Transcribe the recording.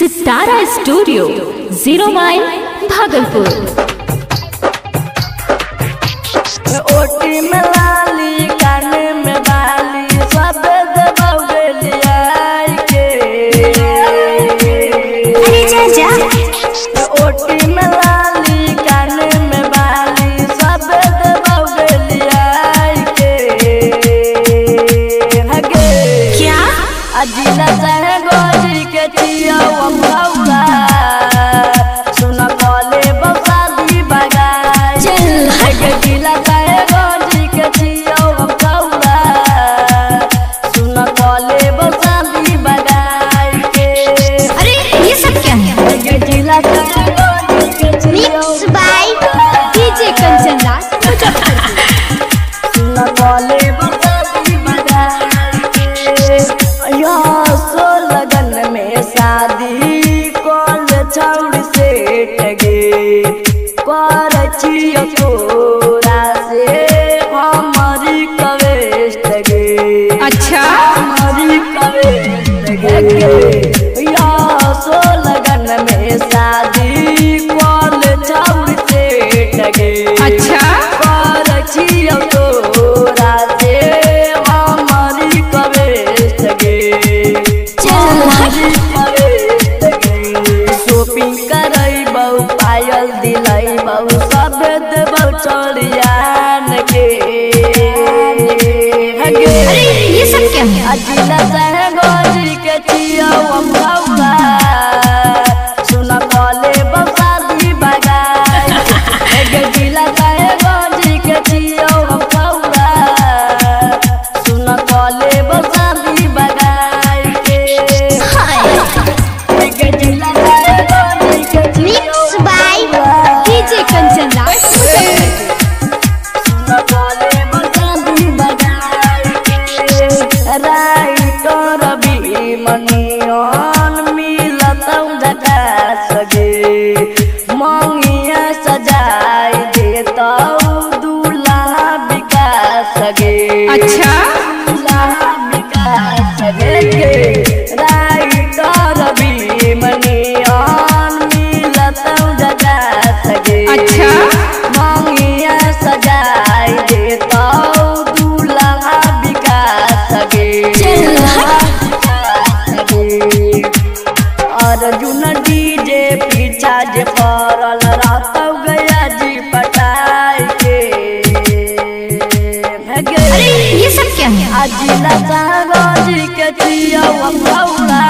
सितारा स्टूडियो 0 माइल भागलपुर। ओटी में लाली काने में बाली सब दबौलिया के अरे जा जा। ओटी में लाली काने में बाली सब दबौलिया के हगे क्या अजीला सह गोरी के चिया भौरा सुन बोले बसादी बगाई चल हगे जिला सह गोरी के चिया भौरा सुन बोले बसादी बगाई के। अरे ये सब क्या है? हगे जिला सह गोरी के चिया मिक्स बाय डीजे कंचन दास सुन बोले बसादी बगाई के। यहाँ सो लगन में शादी कौन छौड़ से टगे पर छियो तोरा से हमारी कवेस्ट गे। अच्छा हमारी कवेस्ट गे यहाँ सो लगन में शादी कौन छौड़ से टगे अच्छा पर छियो तोरा से हमारी कवेस्ट गे। शॉपिंग करई बहु पायल दिलाई बहु सब देबौ चोरियान के हगे। अरे ये सब क्या है? अजिला सह गोरी के चिया भौरा सुन बोले बसादी बगाई हगे जिला सह गोरी के चिया भौरा सुन बोले बसादी बगाई के। हगे जिला सह गोरी के चिया मिक्स बाय डीजे कंचन दास सुन बोले बसादी बगाई के। राइटो रवि मनियन मिलतौ जटा सगे मंगिया सजाई देतौ दूल्हा विकास गे। अच्छा दूल्हा विकास गे राइटो रवि मनियन मिलतौ जटा सगे अच्छा मंगिया सजाई देतौ दूल्हा विकास गे। अर्जुन डीजे पीछा जे पड़ल रहतौ गया जी पटाई के अरे ये सब क्या है? अजिला साहब जी के चिया भौरा